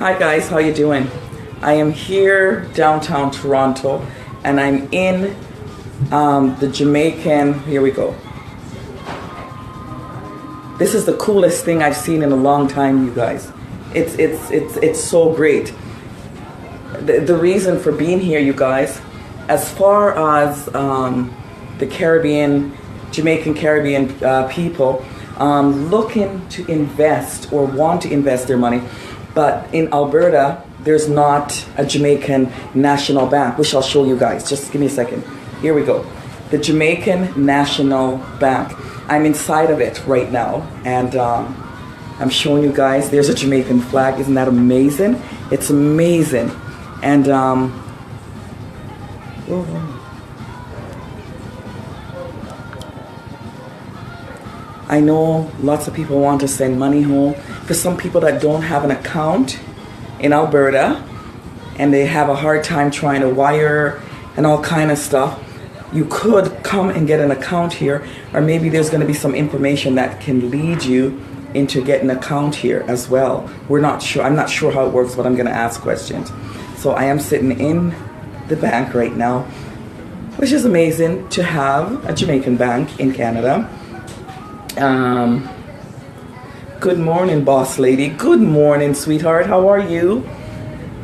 Hi guys, how you doing? I am here downtown Toronto and I'm in the Jamaican, here we go. This is the coolest thing I've seen in a long time, you guys. It's so great. The reason for being here, you guys, as far as the Caribbean, Jamaican Caribbean people looking to invest or want to invest their money, but in Alberta, there's not a Jamaican National Bank, which I'll show you guys. Just give me a second. Here we go. The Jamaican National Bank. I'm inside of it right now, and I'm showing you guys. There's a Jamaican flag. Isn't that amazing? It's amazing. And I know lots of people want to send money home. For some people that don't have an account in Alberta and they have a hard time trying to wire and all kind of stuff, you could come and get an account here, or maybe there's going to be some information that can lead you into getting an account here as well. We're not sure. I'm not sure how it works, but I'm going to ask questions. So I am sitting in the bank right now, which is amazing to have a Jamaican bank in Canada. Good morning, boss lady. Good morning, sweetheart. How are you?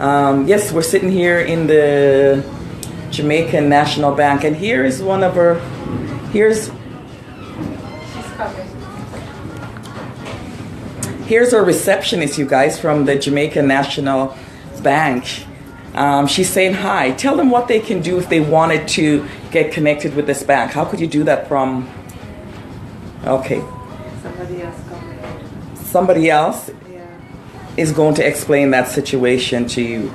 Yes, we're sitting here in the Jamaican National Bank, and here is one of her. Here's our receptionist, you guys, from the Jamaican National Bank. She's saying hi. Tell them what they can do if they wanted to get connected with this bank. How could you do that from? Okay. Somebody else coming. Somebody else is going to explain that situation to you.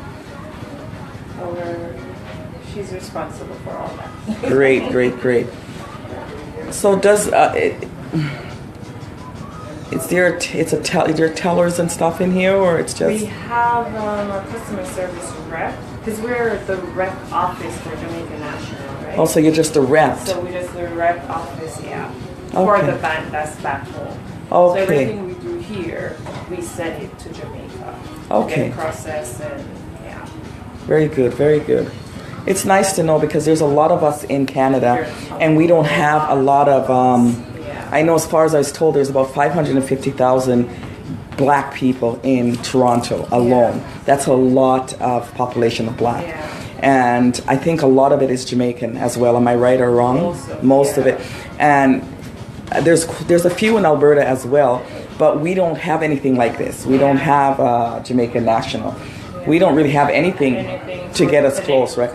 She's responsible for all that. Great. So does is there tellers and stuff in here, or it's just? We have a customer service rep, because we're the rep office for Jamaica National, right? Oh, so you're just a rep. So we're just the rep office, yeah. Okay. For the bank that's back home. Okay. So everything we do here, we send it to Jamaica. Okay. Get processed and yeah. Very good. It's nice to know, because there's a lot of us in Canada and we don't have a lot of I know, as far as I was told, there's about 550,000 black people in Toronto alone. Yeah. That's a lot of population of black. Yeah. And I think a lot of it is Jamaican as well. Am I right or wrong? Most of it. And there's a few in Alberta as well, but we don't have anything like this. We don't have Jamaican National. We don't really have anything to get us close, right?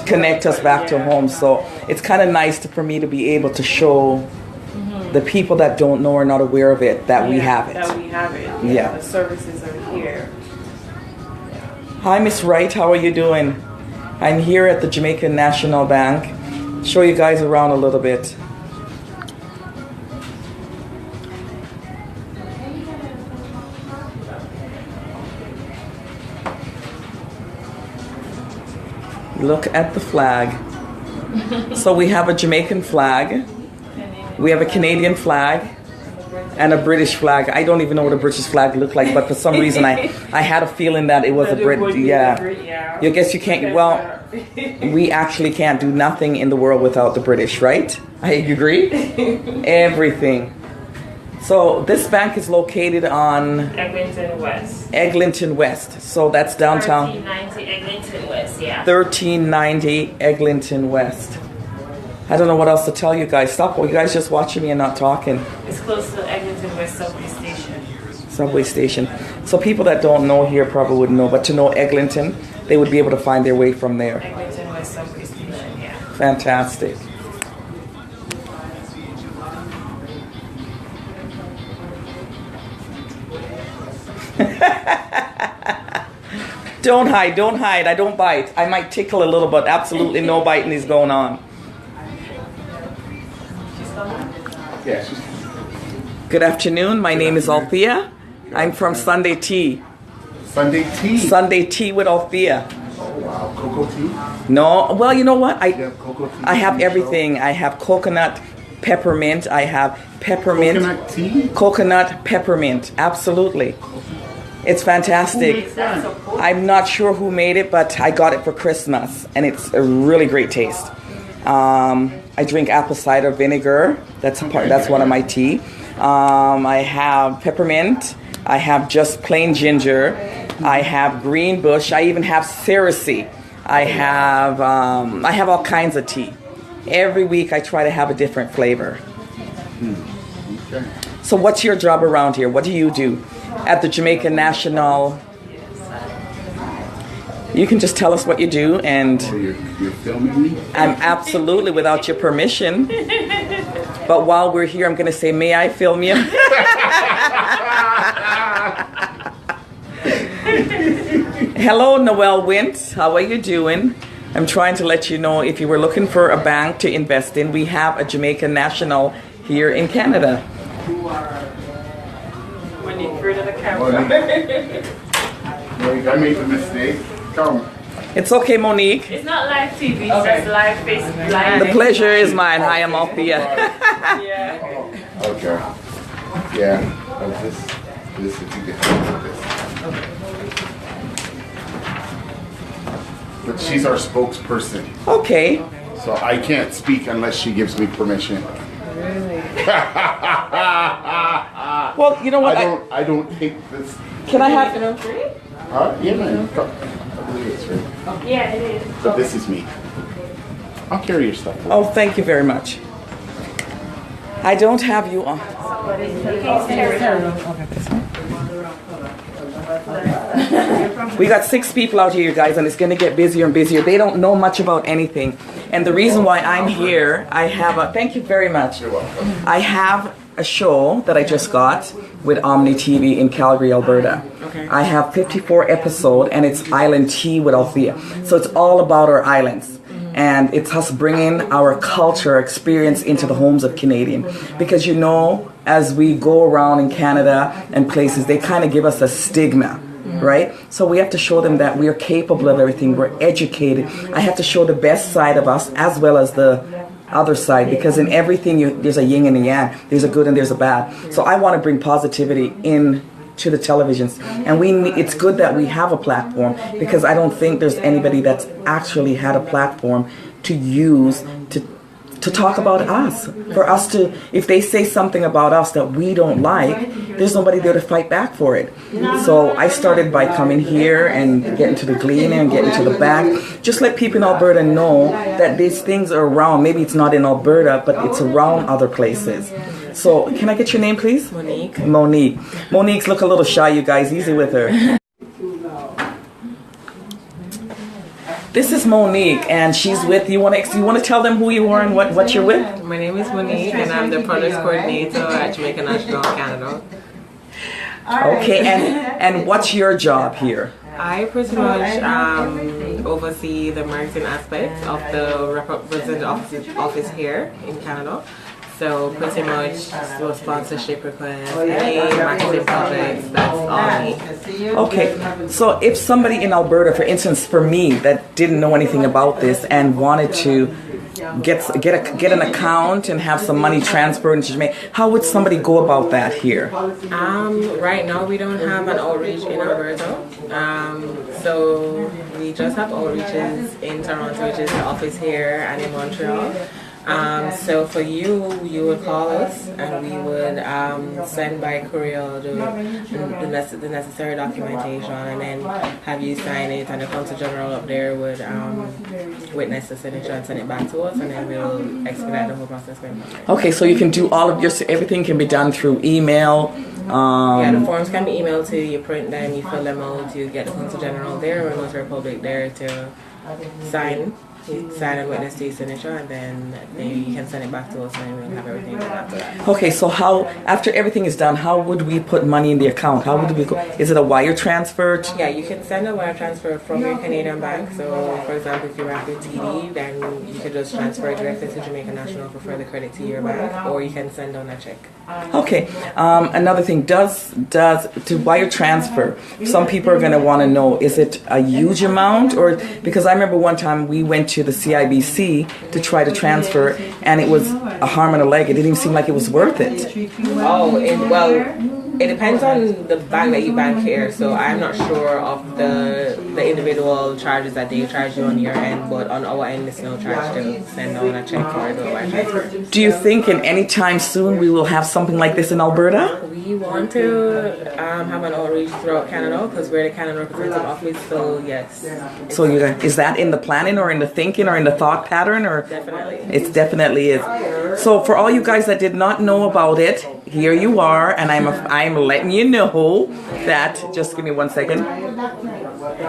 Connect us back to home. So it's kind of nice for me to be able to show the people that don't know or not aware of it that we have it. That we have it. Yeah. The services are here. Hi, Miss Wright. How are you doing? I'm here at the Jamaican National Bank. Show you guys around a little bit. Look at the flag. So we have a Jamaican flag. We have a Canadian flag and a British flag. I don't even know what a British flag looked like, but for some reason I had a feeling that it was a Brit. Yeah. I guess you can't. Well, we actually can't do nothing in the world without the British, right? I agree. Everything. So this bank is located on Eglinton West. Eglinton West. So that's downtown. 1390 Eglinton West. Yeah. 1390 Eglinton West. I don't know what else to tell you guys. Stop. You guys just watching me and not talking. It's close to Eglinton West subway station. Subway station. So people that don't know here probably wouldn't know, but to know Eglinton, they would be able to find their way from there. Eglinton West subway station, yeah. Fantastic. Don't hide. I don't bite. I might tickle a little, but absolutely no biting is going on. Yeah. Good afternoon. My name is Althea. I'm from Sunday Tea. Sunday Tea? Sunday Tea with Althea. Oh, wow. Cocoa tea? No. Well, you know what? Cocoa tea? I have everything. I have coconut, peppermint. I have peppermint. Coconut tea? Coconut, peppermint. Absolutely. It's fantastic. That's so cool. I'm not sure who made it, but I got it for Christmas, and it's a really great taste. I drink apple cider vinegar. That's one of my tea. I have peppermint. I have just plain ginger. I have green bush. I even have cerasee. I have all kinds of tea. Every week I try to have a different flavor. Okay. So what's your job around here? What do you do at the Jamaica National? You can just tell us what you do, and Oh, you're filming me? I'm absolutely without your permission. But while we're here, I'm going to say, may I film you? Hello, Noelle Wint. How are you doing? I'm trying to let you know, if you were looking for a bank to invest in, we have a Jamaica National here in Canada. When you threw to the camera. Wait, I made the mistake. Come. It's okay, Monique. It's not live TV, it's just live Facebook Live. The pleasure is mine. Hi, I'm Althea. Yeah. Okay. Yeah. But this is you get this. But she's our spokesperson, Okay. so I can't speak unless she gives me permission. Well, you know what? I don't take this. Can I have... Huh? Yeah, man. Come. I believe it's right. Yeah, it is. But this is me. I'll carry your stuff. Oh, thank you very much. I don't have you on. We got 6 people out here, you guys, and it's going to get busier and busier. They don't know much about anything. And the reason why I'm here, I have a... Thank you very much. You're welcome. I have a show that I just got with Omni TV in Calgary, Alberta. Okay. I have 54 episodes, and it's Island Tea with Althea. So it's all about our islands. And it's us bringing our culture experience into the homes of Canadian. Because you know, as we go around in Canada and places, they kind of give us a stigma, right? So we have to show them that we are capable of everything. We're educated. I have to show the best side of us as well as the other side, because in everything there's a yin and a yang. There's a good and there's a bad. So I want to bring positivity in to the televisions, and it's good that we have a platform, because I don't think there's anybody that's actually had a platform to use to talk about us. For us to, if they say something about us that we don't like, there's nobody there to fight back for it. So I started by coming here and getting to the Gleaner and getting to the back. Just let people in Alberta know that these things are around. Maybe it's not in Alberta, but it's around other places. So can I get your name, please? Monique. Monique. Monique's look a little shy, you guys. Easy with her. This is Monique, and she's with, you want to tell them who you are and what you're with? My name is Monique, and I'm the product coordinator at Jamaica National Canada. Okay, and what's your job here? I pretty much oversee the marketing aspect of the representative office here in Canada. So pretty much sponsorship requests, any marketing projects, that's all me. Okay, so if somebody in Alberta, for instance, for me, that didn't know anything about this and wanted to get an account and have some money transferred into Jamaica, how would somebody go about that here? Right now we don't have an outreach in Alberta. So we just have outreaches in Toronto, which is the office here, and in Montreal. So for you would call us, and we would send by courier the necessary documentation, and then have you sign it, and the Consul General up there would witness the signature and send it back to us, and then we'll expedite the whole process. Okay, so you can do all of everything can be done through email. Yeah, the forms can be emailed to you, you print them, you fill them out, you get the Consul General there or Notary Public there to sign. You sign and witness to your signature, and then you can send it back to us, and we'll have everything done after that. Okay, so how, after everything is done, how would we put money in the account? How would we go? Is it a wire transfer? Yeah, you can send a wire transfer from your Canadian bank. So, for example, if you have your TD, then you can just transfer it directly to Jamaica National for further credit to your bank, or you can send on a check. Okay, another thing, does to wire transfer, some people are going to want to know, is it a huge amount? Or, because I remember one time we went to the CIBC to try to transfer, and it was a arm and a leg. It didn't even seem like it was worth it. Oh, well, It depends on the bank that you bank here. So I'm not sure of the individual charges that they charge you on your end, but on our end, it's no charge to send on a check or do a wire transfer. Do you think in any time soon we will have something like this in Alberta? We want to have an outreach throughout Canada because we're the Canada representative office. So yes. So you guys, is that in the planning or in the thinking or in the thought pattern or? Definitely. It definitely is. So for all you guys that did not know about it, here you are, and I'm letting you know that, just give me 1 second,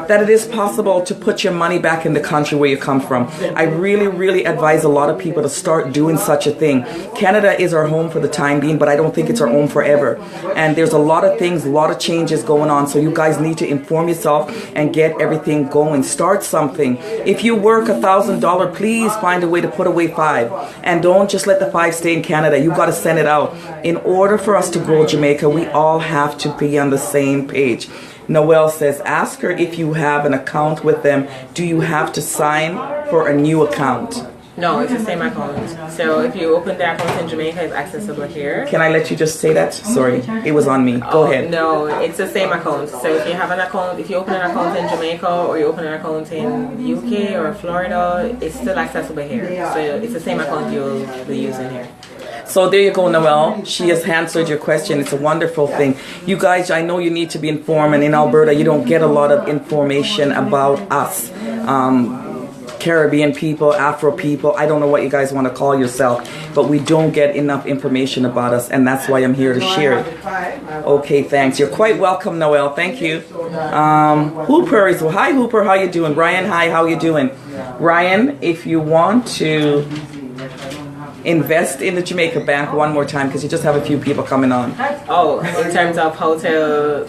that it is possible to put your money back in the country where you come from. I really, really advise a lot of people to start doing such a thing. Canada is our home for the time being, but I don't think it's our home forever. And there's a lot of things, a lot of changes going on, so you guys need to inform yourself and get everything going. Start something. If you work $1,000, please find a way to put away $5. And don't just let the $5 stay in Canada. You got to send it out. In order for us to grow Jamaica, we all have to be on the same page. Noelle says, ask her if you have an account with them. Do you have to sign for a new account? No, it's the same account. So if you open the account in Jamaica, it's accessible here. Can I let you just say that? Sorry, it was on me. Go ahead. No, it's the same account. So if you have an account, if you open an account in Jamaica or you open an account in UK or Florida, it's still accessible here. So it's the same account you'll be using here. So there you go, Noelle. She has answered your question. It's a wonderful thing. You guys, I know you need to be informed, and in Alberta, you don't get a lot of information about us. Caribbean people, Afro people, I don't know what you guys want to call yourself, but we don't get enough information about us, and that's why I'm here to share it. Okay, thanks. You're quite welcome, Noelle. Thank you. Hooper is, hi Hooper, how you doing? Ryan, hi, how you doing? Ryan, if you want to invest in the Jamaica Bank one more time, because you just have a few people coming on. Oh, in terms of how to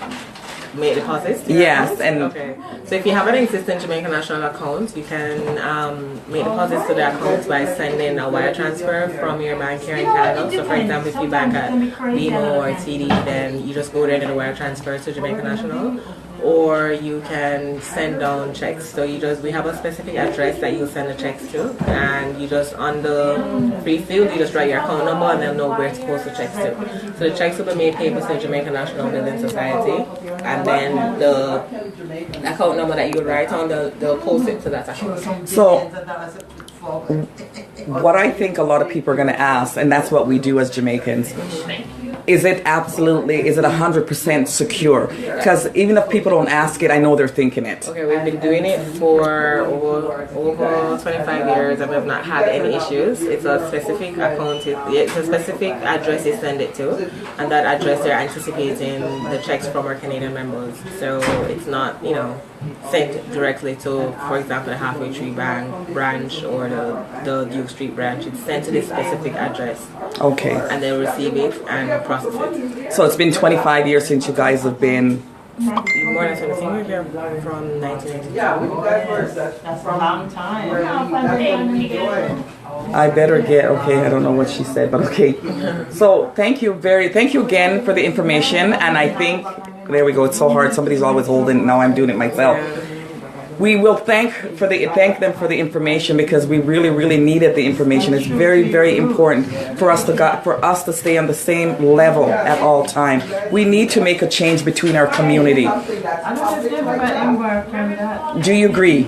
make deposits? Yes, and okay. So if you have an existing Jamaica National account, you can make deposits to the account by sending a wire transfer from your bank here in Canada. So for example, if you bank at BMO or TD, then you just go there and do the wire transfer to Jamaica National. Or you can send down checks. So we have a specific address that you'll send the checks to, and you just, on the free field, you just write your account number and they'll know where to post the checks to. So the checks will be made payable to Jamaica National Building Society, and then the account number that you write on, they'll post it to that account. So what I think a lot of people are going to ask, and that's what we do as Jamaicans, is it 100% secure? Because even if people don't ask it, I know they're thinking it. Okay, we've been doing it for over 25 years and we have not had any issues. It's a specific account, it's a specific address they send it to, and that address they're anticipating the checks from our Canadian members. So it's not, sent directly to, for example, the Halfway Tree Bank branch or the Duke Street branch. It's sent to this specific address. Okay. And they'll receive it and process it. So it's been 25 years since you guys have been... More than 17 years here, from 1982. That's a long time. I better get, okay, I don't know what she said, but okay. So thank you again for the information, and I think, there we go, it's so hard, somebody's always holding it, now I'm doing it myself. We will thank them for the information, because we really, really needed the information. It's very, very important for us to stay on the same level at all time. We need to make a change between our community. Do you agree?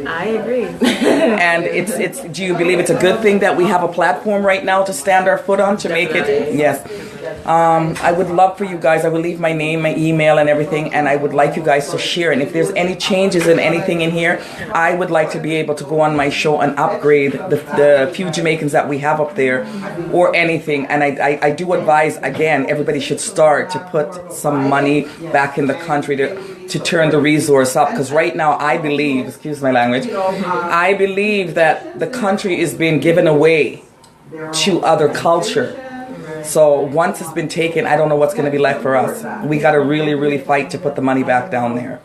I agree. And it's. Do you believe it's a good thing that we have a platform right now to stand our foot on to make it? Yes. I would love for you guys, I will leave my name, my email and everything, and I would like you guys to share. And if there's any changes in anything in here, I would like to be able to go on my show and upgrade the few Jamaicans that we have up there or anything. And I do advise, again, everybody should start to put some money back in the country to turn the resource up. Because right now I believe, excuse my language, I believe that the country is being given away to other culture. So once it's been taken, I don't know what's going to be left for us. We got to really, really fight to put the money back down there.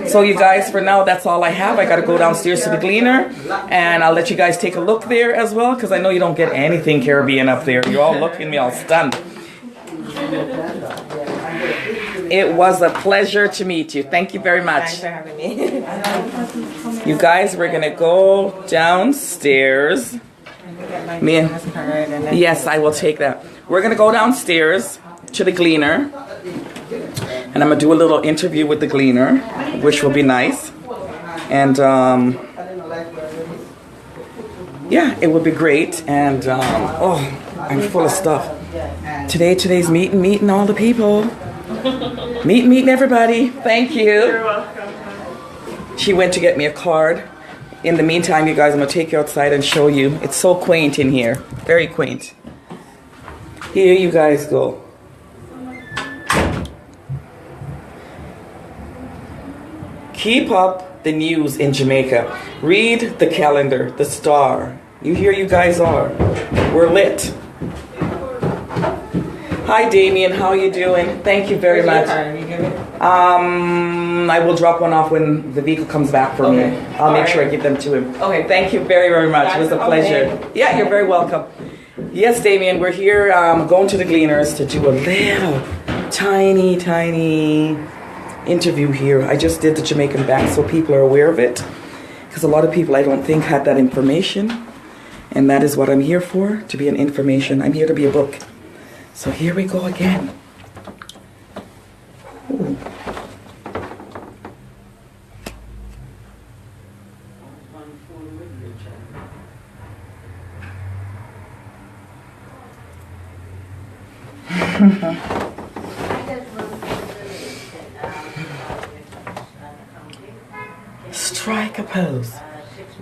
So you guys, for now, that's all I have. I got to go downstairs to the Gleaner, and I'll let you guys take a look there as well, because I know you don't get anything Caribbean up there. You're all looking at me all stunned. It was a pleasure to meet you. Thank you very much. Thanks for having me. You guys, we're going to go downstairs. Yes, I will take that. We're going to go downstairs to the Gleaner, And I'm going to do a little interview with the Gleaner, which will be nice. And yeah, it would be great. And oh, I'm full of stuff. Today's meeting all the people. Meeting everybody. Thank you. You're welcome. She went to get me a card. In the meantime, you guys, I'm going to take you outside and show you. It's so quaint in here. Very quaint. Here you guys go. Keep up the news in Jamaica. Read the calendar, the star. Here you guys are. We're lit. Hi, Damien. How you doing? Thank you very much. I will drop one off when the vehicle comes back for me. I'll make sure I give them to him. Okay, thank you very, very much. It was a pleasure. Yeah, you're very welcome. Yes, Damien, we're here going to the Gleaners to do a little tiny interview here. I just did the Jamaican Bank so people are aware of it. Because a lot of people I don't think had that information. And that is what I'm here for, to be an information. I'm here to be a book. So here we go again. Ooh. Strike a pose.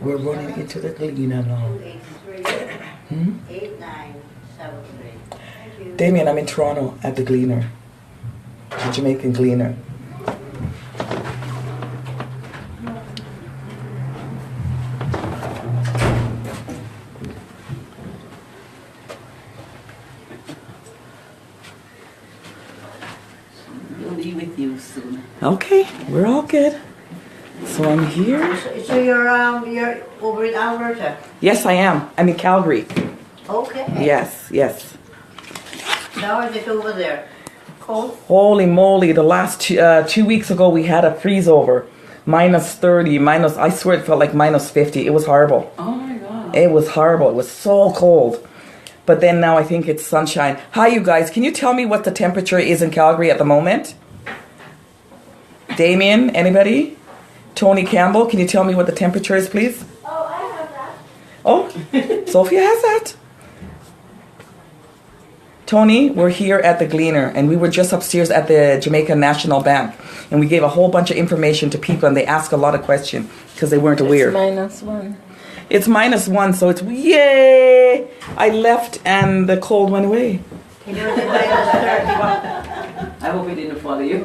We're running into the Gleaner now. Damien, I'm in Toronto at the Gleaner, the Jamaican Gleaner. We'll be with you soon. Okay, we're all good. So I'm here. So you're over in Alberta? Yes, I am. I'm in Calgary. Okay. Yes. Now is it over there? Cold? Holy moly, the last 2 weeks ago we had a freeze over. Minus 30, I swear it felt like minus 50. It was horrible. Oh my God. It was horrible. It was so cold. But then now I think it's sunshine. Hi, you guys. Can you tell me what the temperature is in Calgary at the moment? Damien, anybody? Tony Campbell, can you tell me what the temperature is, please? Oh, I have that. Oh, Sophia has that. Tony, we're here at the Gleaner, and we were just upstairs at the Jamaica National Bank, and we gave a whole bunch of information to people, and they asked a lot of questions because they weren't aware. It's -1. It's -1, so it's yay! I left and the cold went away. I hope it didn't follow you.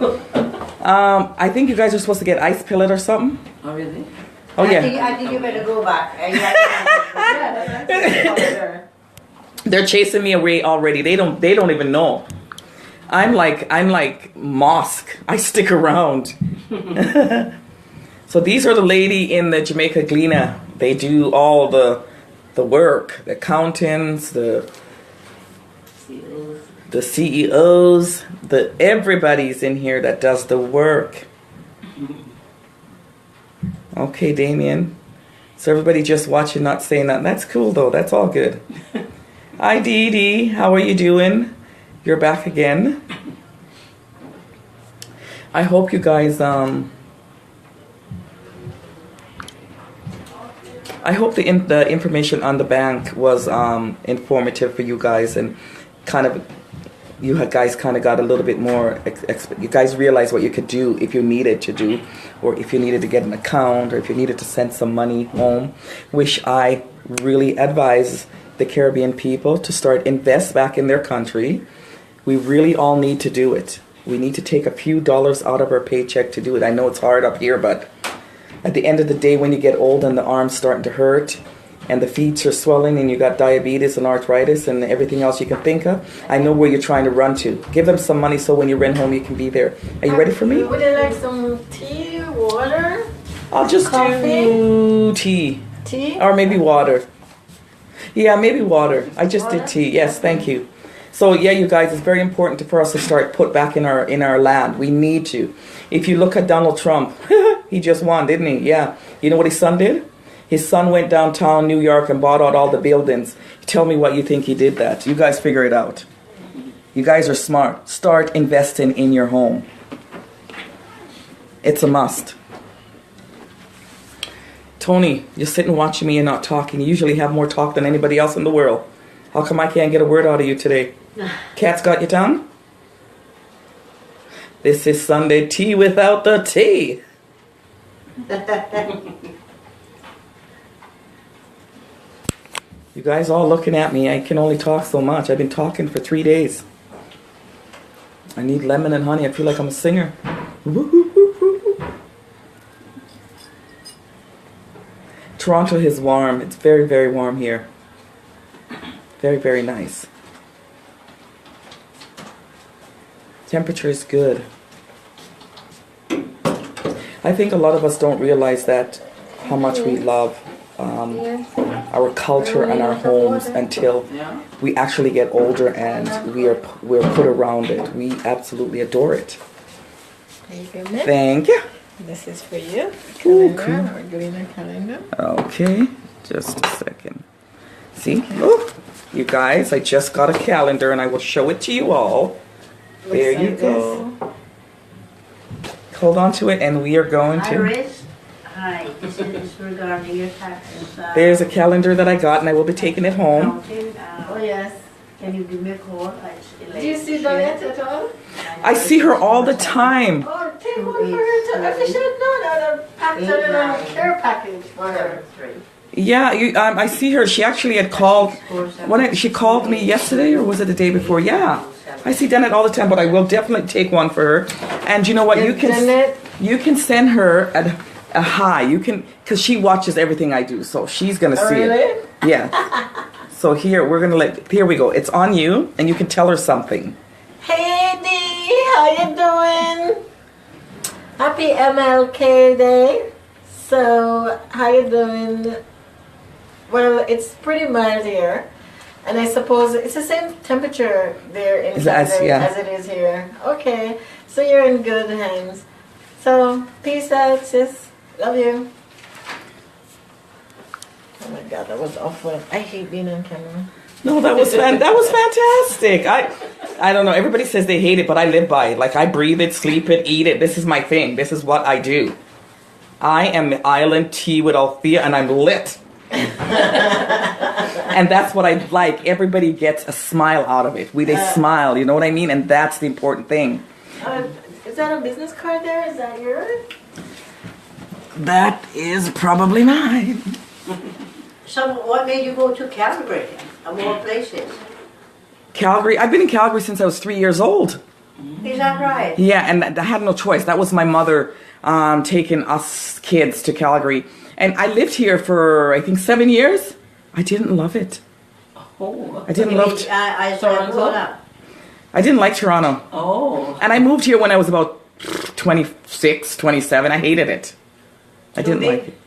I think you guys are supposed to get ice pellet or something. Oh really? Oh yeah. I think you better go back. They're chasing me away already. They don't even know. I'm like mosque. I stick around. So these are the lady in the Jamaica Gleaner. They do all the work, the accountants, the CEOs, everybody's in here that does the work. Okay, Damien. So everybody just watching, not saying that. That's cool though. That's all good. Hi, Dee Dee. How are you doing? You're back again. I hope you guys, I hope the information on the bank was informative for you guys, and kind of, you guys kind of got a little bit more, you guys realized what you could do if you needed to do, or if you needed to get an account, or if you needed to send some money home, which I really advise the Caribbean people to start invest back in their country. We really all need to do it. We need to take a few dollars out of our paycheck to do it. I know it's hard up here, but at the end of the day, when you get old and the arm's starting to hurt and the feet are swelling and you got diabetes and arthritis and everything else you can think of, I know where you're trying to run to. Give them some money so when you run home, you can be there. Are you ready for me? Would you like some tea, water? I'll just do tea. Tea? Or maybe water. Yeah, maybe water. I just did tea. Yes, thank you. So yeah, you guys, it's very important for us to start put back in our land. We need to. If you look at Donald Trump, he just won, didn't he? Yeah. You know what his son did? His son went downtown New York and bought out all the buildings. Tell me what you think he did that. You guys figure it out. You guys are smart. Start investing in your home. It's a must. Tony, you're sitting watching me and not talking. You usually have more talk than anybody else in the world. How come I can't get a word out of you today? Cat's got your tongue? This is Sunday tea without the tea. You guys all looking at me. I can only talk so much. I've been talking for 3 days. I need lemon and honey. I feel like I'm a singer. Toronto is warm. It's very, very warm here. Very, very nice. Temperature is good. I think a lot of us don't realize that how much we love our culture and our homes until we actually get older and we're put around it. We absolutely adore it. There you go, Miss. Thank you. This is for you. Ooh, Calendar, cool. or Gleaner calendar. Okay, just a second. See? Oh, you guys, I just got a calendar and I will show it to you all. There Looks you like go. Hold on to it and we are going to... Iris, hi, this is regarding your taxes. There's a calendar that I got and I will be taking it home. Accounting, Oh, yes. Can you give me a call? Do you see Donette at all? I see her all the time. Oh, take one for her. I should have known that. Packed her in a care package for her. Yeah, I see her. She actually had called. She called me yesterday, or was it the day before? Yeah, I see Donette all the time, but I will definitely take one for her. And you know what? You can send her a hi. You can, because she watches everything I do, so she's gonna see it. Yeah. So here here we go. It's on you, and you can tell her something. Hey, Dee, how you doing? Happy MLK Day. So, how you doing? Well, it's pretty mild here, and I suppose it's the same temperature there in Canada as it is here. Okay, so you're in good hands. So, peace out, sis. Love you. Oh my God, that was awful. I hate being on camera. No, that was fantastic. I don't know. Everybody says they hate it, but I live by it. Like I breathe it, sleep it, eat it. This is my thing. This is what I do. I am Island Tea with Althea, and I'm lit. And that's what I like. Everybody gets a smile out of it. They smile. You know what I mean? And that's the important thing. Is that a business card there? Is that yours? That is probably mine. So what made you go to Calgary, of all places? Calgary. I've been in Calgary since I was 3 years old. Is that right? Yeah, and I had no choice. That was my mother taking us kids to Calgary. And I lived here for, I think, 7 years. I didn't love it. Oh. I didn't love it. I Toronto? I didn't like Toronto. Oh. And I moved here when I was about 26, 27. I hated it. I didn't like it.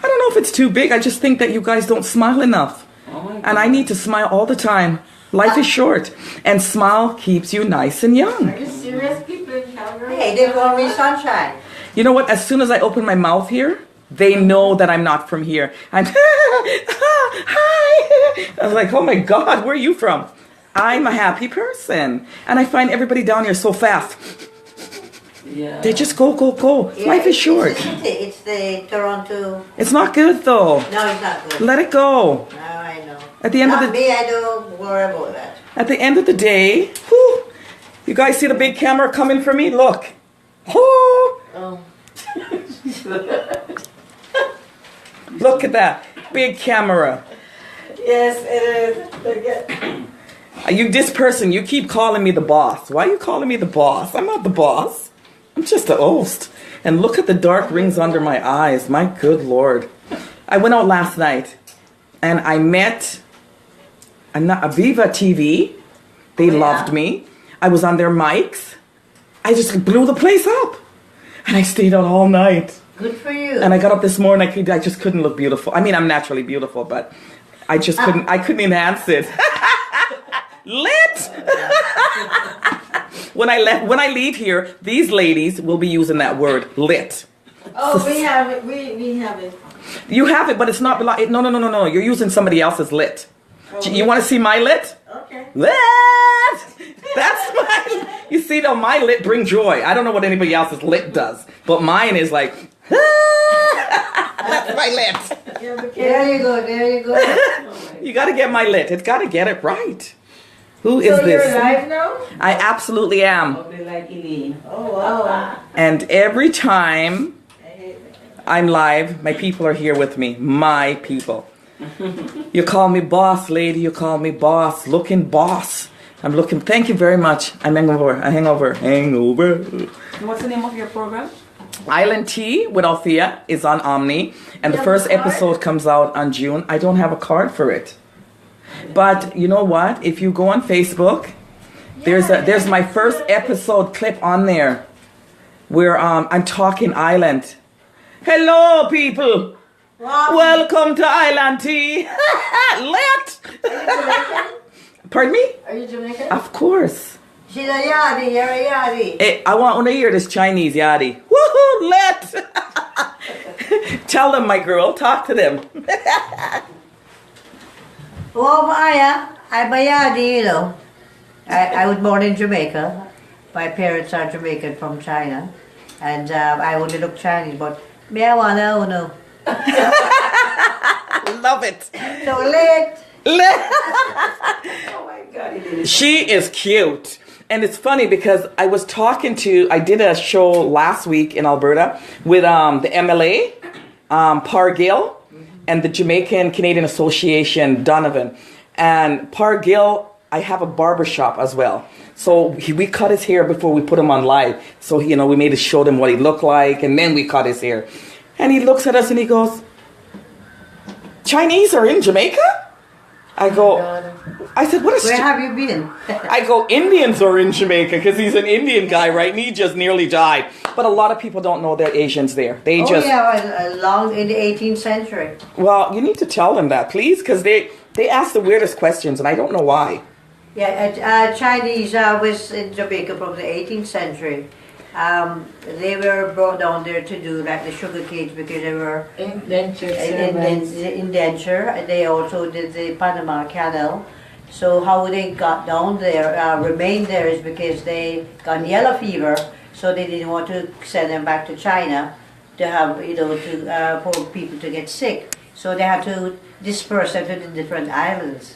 I don't know if it's too big. I just think that you guys don't smile enough. Oh my God. And I need to smile all the time. Life is short. And smile keeps you nice and young. Are you serious? People in Calgary? Hey, they call me Sunshine. You know what? As soon as I open my mouth here, they know that I'm not from here. I'm, hi. I was like, oh my God, where are you from? I'm a happy person. And I find everybody down here so fast. Yeah. They just go, go, go. Yeah, Life is short. It's the Toronto. It's not good though. No, it's not good. Let it go. No, I know. At the end Not of the me, I don't worry about that. At the end of the day, whew, you guys see the big camera coming for me? Look. Oh. Oh. Look at that. Big camera. Yes, it is. This person, you keep calling me the boss. Why are you calling me the boss? I'm not the boss. I'm just the host. And look at the dark rings under my eyes. My good Lord. I went out last night and I met Aviva TV. They loved me. I was on their mics. I just blew the place up. And I stayed out all night. Good for you. And I got up this morning. I just couldn't look beautiful. I mean, I'm naturally beautiful, but I just couldn't. I couldn't enhance it. Lit. When I leave here, these ladies will be using that word, lit. Oh, we have it. We have it. You have it, but it's not. No. You're using somebody else's lit. Oh, You want to see my lit? Okay. Lit. That's my. You see though, my lip bring joy. I don't know what anybody else's lip does, but mine is like, that's my lit. There you go, there you go. You got to get my lit. It's got to get it right. Who is So this? you're live now? I absolutely am. Probably like Elaine. Oh, wow. And every time I'm live, my people are here with me. My people. You call me boss, lady. You call me boss. Looking boss. I'm looking. Thank you very much. I'm hangover. What's the name of your program? Island Tea with Althea is on Omni, and the first episode comes out on June. I don't have a card for it, but you know what? If you go on Facebook, there's my first episode clip on there, where I'm talking Island. Hello, people. Welcome to Island Tea. Let. Pardon me? Are you Jamaican? Of course. She's a yardie, you're a yardie. Hey, I want to hear this Chinese yardie. Woohoo, let! Tell them, my girl. Talk to them. Well, I'm a yardie, you know. I was born in Jamaica. My parents are Jamaican from China. And I only look Chinese, but me, I want to know. Love it. So late. Oh my God, Elaine. She is cute. And it's funny because I did a show last week in Alberta with the MLA, Pargill, and the Jamaican Canadian Association, Donovan. And Pargill, I have a barber shop as well. So we cut his hair before we put him on live. So, we made to show him what he looked like, and then we cut his hair. And he looks at us and he goes, Chinese are in Jamaica? I said, what is Where have you been? I go, Indians are in Jamaica, because he's an Indian guy, right? And he just nearly died. But a lot of people don't know they're Asians there. They Long in the 18th century. Well, you need to tell them that, please, because they ask the weirdest questions, and I don't know why. Yeah, Chinese was in Jamaica from the 18th century. They were brought down there to do like the sugar canes because they were Indentured indenture. They also did the Panama Canal. So how they got down there, remained there, is because they got yellow fever. So they didn't want to send them back to China to have, for people to get sick. So they had to disperse them to the different islands.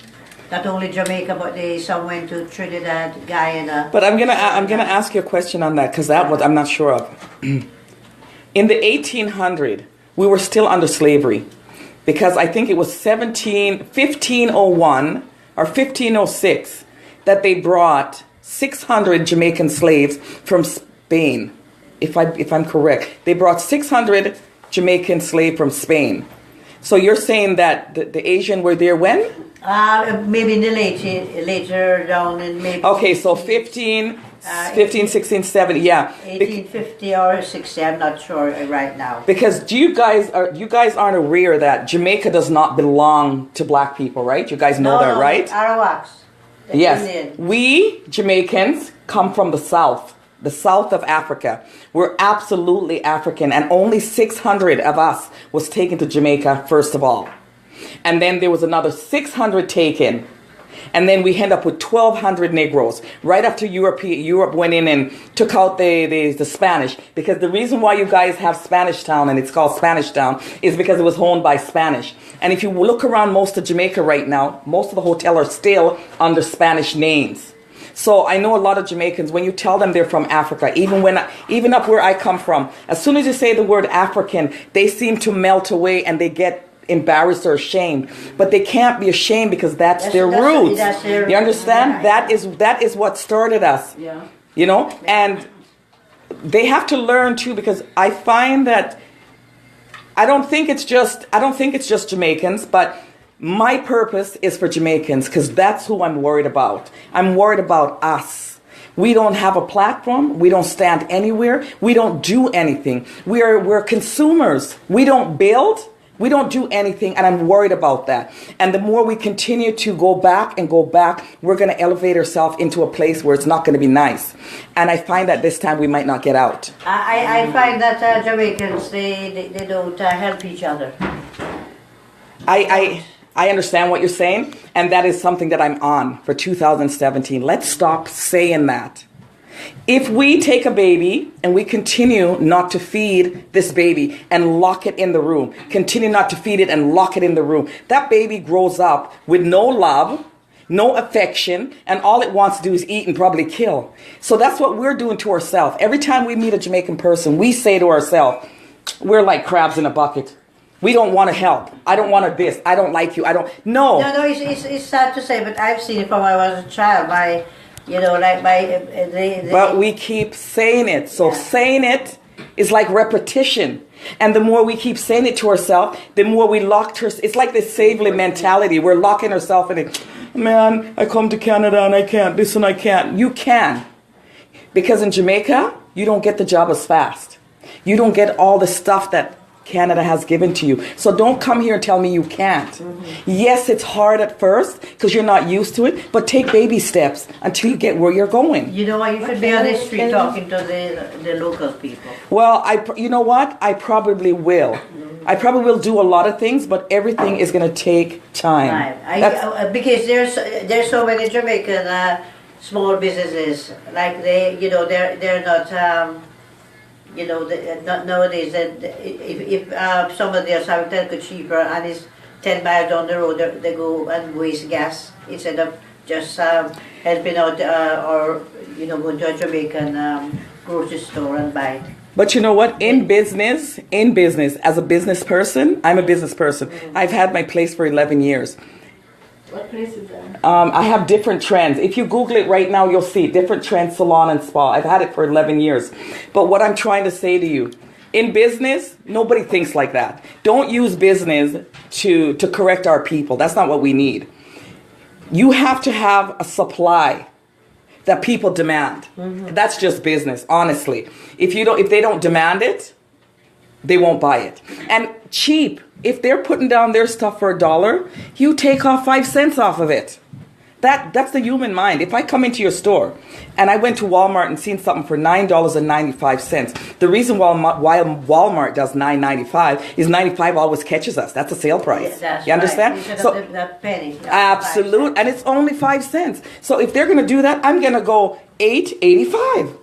Not only Jamaica, but some went to Trinidad, Guyana. But I'm gonna ask you a question on that, because I'm not sure of. In the 1800s, we were still under slavery, because I think it was 1501 or 1506 that they brought 600 Jamaican slaves from Spain. If I'm correct, they brought 600 Jamaican slaves from Spain. So you're saying that the Asian were there when? Maybe in the later down in maybe. Okay, so 15, 16, 17, yeah. 1850 or 60, I'm not sure right now. Because you guys aren't aware that Jamaica does not belong to black people, right? You guys know that, right? Arawaks. Yes. Indian. We Jamaicans come from the south of Africa. We're absolutely African, and only 600 of us was taken to Jamaica first of all. And then there was another 600 taken. And then we end up with 1,200 Negroes. Right after Europe went in and took out the Spanish. Because the reason why you guys have Spanish Town, and it's called Spanish Town, is because it was owned by Spanish. And if you look around most of Jamaica right now, most of the hotels are still under Spanish names. So I know a lot of Jamaicans, when you tell them they're from Africa, even up where I come from, as soon as you say the word African, they seem to melt away and they get embarrassed or ashamed. But they can't be ashamed because that's their roots. You understand? That is what started us. Yeah. And they have to learn too, because I find that I don't think it's just Jamaicans, but my purpose is for Jamaicans, because that's who I'm worried about. I'm worried about us. We don't have a platform. We don't stand anywhere. We don't do anything. We're consumers. We don't build. We don't do anything, and I'm worried about that. And the more we continue to go back, we're going to elevate ourselves into a place where it's not going to be nice. And I find that this time we might not get out. I find that Jamaicans, they don't help each other. I understand what you're saying, and that is something that I'm on for 2017. Let's stop saying that. If we take a baby and we continue not to feed this baby and lock it in the room, continue not to feed it and lock it in the room, that baby grows up with no love, no affection, and all it wants to do is eat and probably kill. So that's what we're doing to ourselves. Every time we meet a Jamaican person, we say to ourselves, we're like crabs in a bucket. We don't want to help. I don't want to this. I don't like you. I don't. No. No, it's sad to say, but I've seen it from when I was a child. But we keep saying it. So saying it is like repetition. And the more we keep saying it to ourselves, the more we locked her. It's like this savely mentality. We're locking ourselves in it. Man, I come to Canada and I can't. This and I can't. You can. Because in Jamaica, you don't get the job as fast. You don't get all the stuff that Canada has given to you. So don't come here and tell me you can't. Mm-hmm. Yes, it's hard at first because you're not used to it, but take baby steps until you get where you're going. You know what? You should be on the street talking to the local people. Well, you know what? I probably will. Mm-hmm. I probably will do a lot of things, but everything is going to take time. Because there's so many Jamaican small businesses, like they're not. Nowadays, if somebody is having 10 could cheaper and it's 10 miles down the road, they go and waste gas instead of just helping out or going to a Jamaican grocery store and buy it. But you know what? In business, as a business person, I'm a business person. Mm-hmm. I've had my place for 11 years. What place is that? I have different trends. If you Google it right now, you'll see different trends, salon and spa. I've had it for 11 years. But what I'm trying to say to you, in business, nobody thinks like that. Don't use business to correct our people. That's not what we need. You have to have a supply that people demand. Mm-hmm. That's just business, honestly. If they don't demand it, they won't buy it. And cheap. If they're putting down their stuff for $1, you take off 5 cents off of it. That's the human mind. If I come into your store and I went to Walmart and seen something for $9.95, the reason why Walmart does $9.95 is 95 always catches us. That's a sale price. That's you understand? Right. So that penny. Absolute, and it's only 5 cents. So if they're going to do that, I'm going to go $8.85.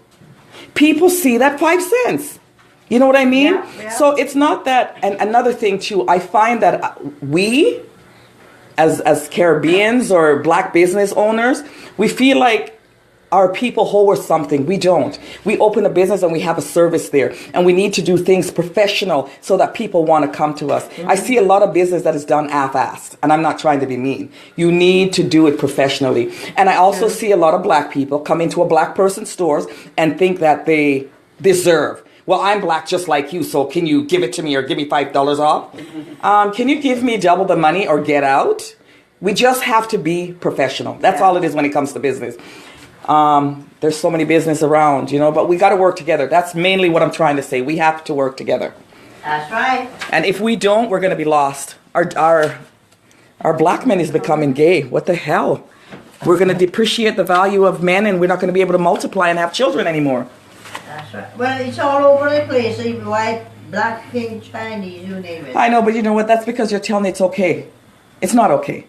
People see that 5 cents. You know what I mean? Yeah. So it's not that. And another thing too, I find that we, as Caribbeans or black business owners, we feel like our people owe us something. We don't. We open a business and we have a service there, and we need to do things professional so that people want to come to us. Mm-hmm. I see a lot of business that is done half-assed, and I'm not trying to be mean. You need to do it professionally. And I also see a lot of black people come into a black person's stores and think that they deserve. Well, I'm black just like you, so can you give it to me or give me $5 off? Can you give me double the money or get out? We just have to be professional. That's all it is when it comes to business. There's so many business around, but we got to work together. That's mainly what I'm trying to say. We have to work together. That's right. And if we don't, we're going to be lost. Our black men is becoming gay. What the hell? We're going to depreciate the value of men, and we're not going to be able to multiply and have children anymore. That's right. Well, it's all over the place. Even white, black, pink, Chinese, you name it. I know, but you know what? That's because you're telling me it's okay. It's not okay.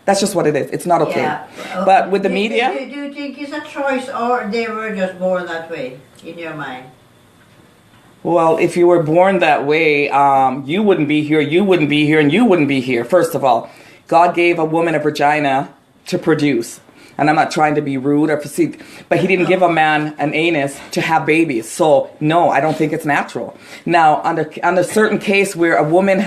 That's just what it is. It's not okay. Yeah. But with the media... Do you think it's a choice or they were just born that way in your mind? Well, if you were born that way, you wouldn't be here, you wouldn't be here, and you wouldn't be here. First of all, God gave a woman a vagina to produce. And I'm not trying to be rude or facetious, but he didn't give a man an anus to have babies. So, no, I don't think it's natural. Now, under certain case where a woman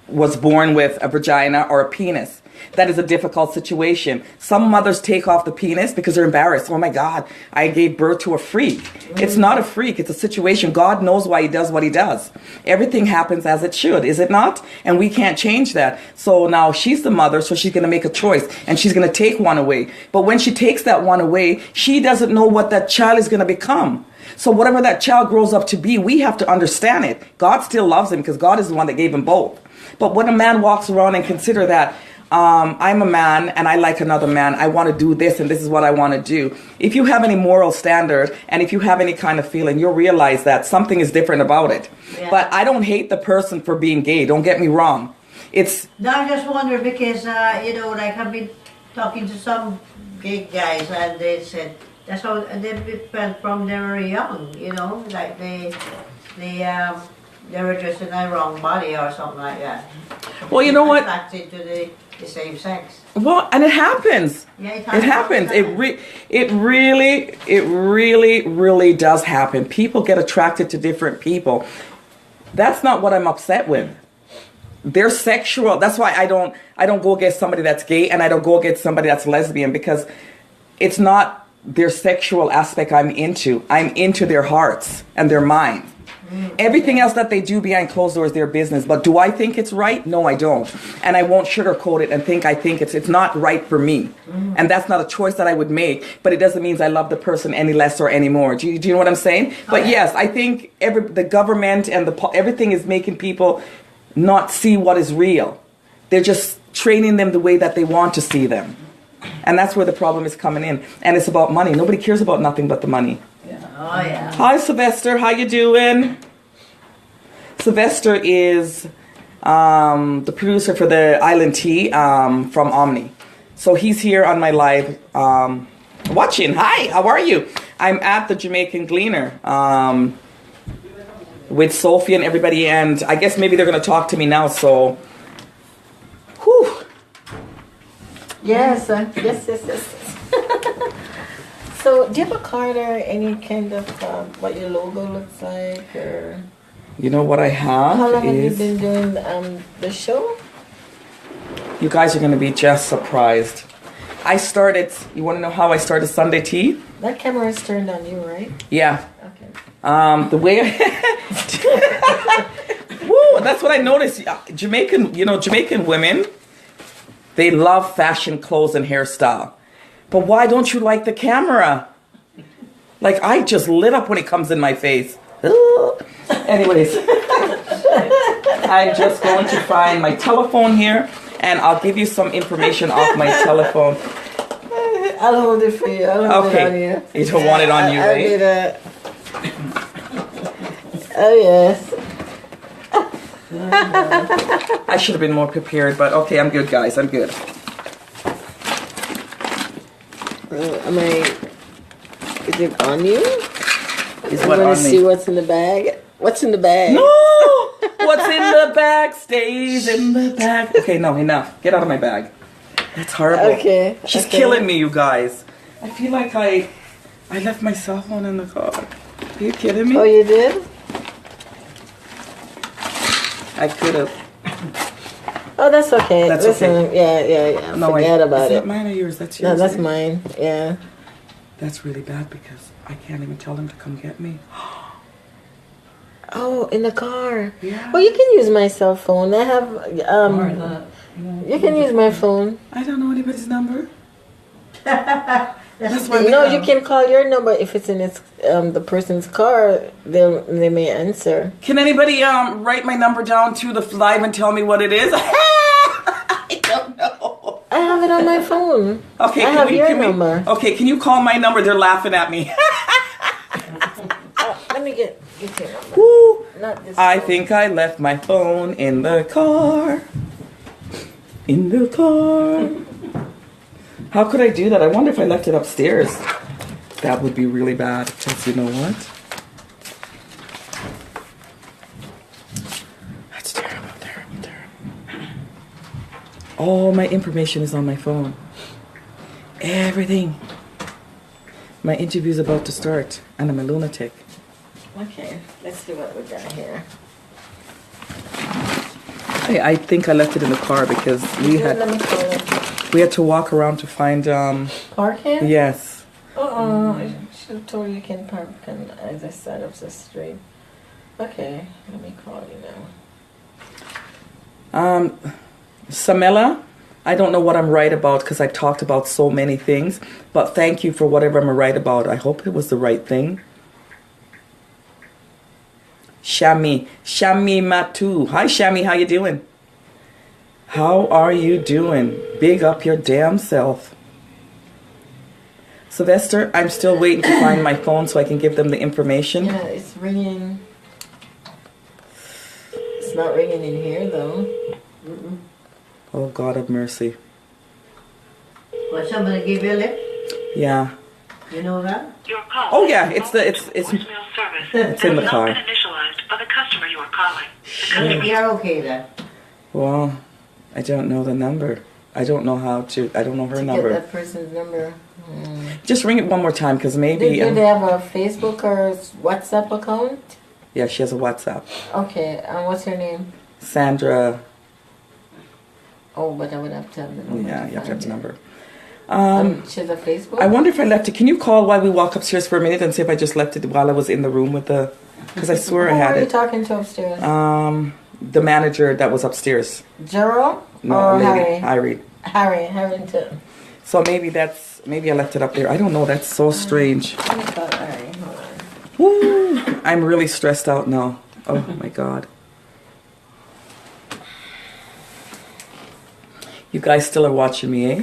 was born with a vagina or a penis, that is a difficult situation. Some mothers take off the penis because they're embarrassed. Oh my God, I gave birth to a freak. It's not a freak, it's a situation. God knows why he does what he does. Everything happens as it should, is it not? And we can't change that. So now she's the mother, so she's going to make a choice and she's going to take one away. But when she takes that one away, she doesn't know what that child is going to become. So whatever that child grows up to be, we have to understand it. God still loves him because God is the one that gave him both. But when a man walks around and consider that, I'm a man and I like another man, I want to do this and this is what I want to do. If you have any moral standard and if you have any kind of feeling, you'll realize that something is different about it. Yeah. But I don't hate the person for being gay. Don't get me wrong. No, I just wonder because, I've been talking to some gay guys and they said, That's how they felt from they were young, you know, like they were just in the wrong body or something like that. Well, you know what? Attracted to the same sex. Well, and it happens. Yeah, It happens. It really does happen. People get attracted to different people. That's not what I'm upset with. They're sexual. That's why I don't go against somebody that's gay, and I don't go against somebody that's lesbian, because it's not their sexual aspect I'm into. I'm into their hearts and their minds. Everything else that they do behind closed doors is their business. But do I think it's right? No, I don't. And I won't sugarcoat it and think it's not right for me. And that's not a choice that I would make. But it doesn't mean I love the person any less or any more. Do you know what I'm saying? But yes, I think the government and everything is making people not see what is real. They're just training them the way that they want to see them. And that's where the problem is coming in. And it's about money. Nobody cares about nothing but the money. Oh yeah. Hi, Sylvester. How you doing? Sylvester is the producer for the Island Tea from Omni. So he's here on my live watching. Hi, how are you? I'm at the Jamaican Gleaner with Sophie and everybody, and I guess maybe they're going to talk to me now. So, whew. Yes, yes. So, do you have a card or any kind of what your logo looks like, or? You know what I have? How long have you been doing the show? You guys are going to be just surprised. I started. You want to know how I started Sunday Tea? That camera is turned on you, right? Yeah. Okay. The way woo, that's what I noticed. Jamaican women, they love fashion clothes and hairstyle. But why don't you like the camera? Like, I just lit up when it comes in my face. Anyways, I'm just going to find my telephone here, and I'll give you some information off my telephone. I'll hold it for you. I'll hold it on you. You don't want it on you, I'll right? do that. Oh, yes. I should have been more prepared, but okay, I'm good, guys. I'm good. Is it on you? Is what want on to me? see what's in the bag? What's in the bag? No! What's in the bag stays in the bag. Okay, no, enough. Get out of my bag. That's horrible. Okay. She's killing me, you guys. I feel like I left my cell phone in the car. Are you kidding me? Oh, you did? I could have. Oh, that's okay. That's Listen, okay. Yeah. No, Forget about is it. that mine or yours? That's No, yours. that's eh? mine. Yeah. That's really bad because I can't even tell them to come get me. Oh, in the car. Yeah. Well, you can use my cell phone. I have. You can use my phone. I don't know anybody's number. That's why. No, you can call your number if it's in the person's car. They may answer. Can anybody write my number down to the live and tell me what it is? I don't know. I have it on my phone. Okay, I have your number. Okay, can you call my number? They're laughing at me. Let me get your number. Woo. Not this I phone. think I left my phone in the car. In the car. How could I do that? I wonder if I left it upstairs. That would be really bad. Because you know what? That's terrible, terrible, terrible. All my information is on my phone. Everything. My interview's about to start, and I'm a lunatic. Okay, let's see what we got here. I think I left it in the car because we had to walk around to find Parking? yes. I should have told you can park on either side of the street. Okay, let me call you now. Samela, I don't know what I'm right about because I talked about so many things, but thank you for whatever I'm right about. I hope it was the right thing. Shami Matu. Hi Shami, how you doing? How are you doing? Big up your damn self. Sylvester, I'm still waiting to find my phone so I can give them the information. Yeah, it's ringing. It's not ringing in here though. Oh, God of mercy. What, somebody give you a lift? Yeah. You know that? Your call. Oh yeah, it's voicemail it's service. it's in the Has car. not been initialized by the customer you are calling. The customer You're okay then. Well, I don't know the number. I don't know how to. I don't know her To get number. that person's number. Just ring it one more time, because maybe. Do they have a Facebook or WhatsApp account? Yeah, she has a WhatsApp. Okay, and what's her name? Sandra. Oh, but I would have to have the number. Yeah, you have to have the number. She has a Facebook? I wonder if I left it. Can you call while we walk upstairs for a minute and see if I just left it while I was in the room with the? Because I swear I Who had are you it. talking to upstairs? The manager that was upstairs. Gerald? No, or lady. Harry? Harry. Harrington. So maybe I left it up there. I don't know. That's so strange. Let me call Harry. Hold on. Woo! I'm really stressed out now. Oh my God. You guys still are watching me, eh?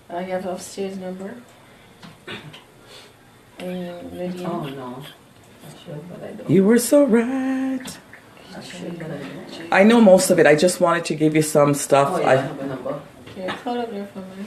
I have upstairs number. And Lydia. Oh no. But I don't. You were so right. I know most of it. I just wanted to give you some stuff. Oh yeah, I have a number. Okay, call up there for me.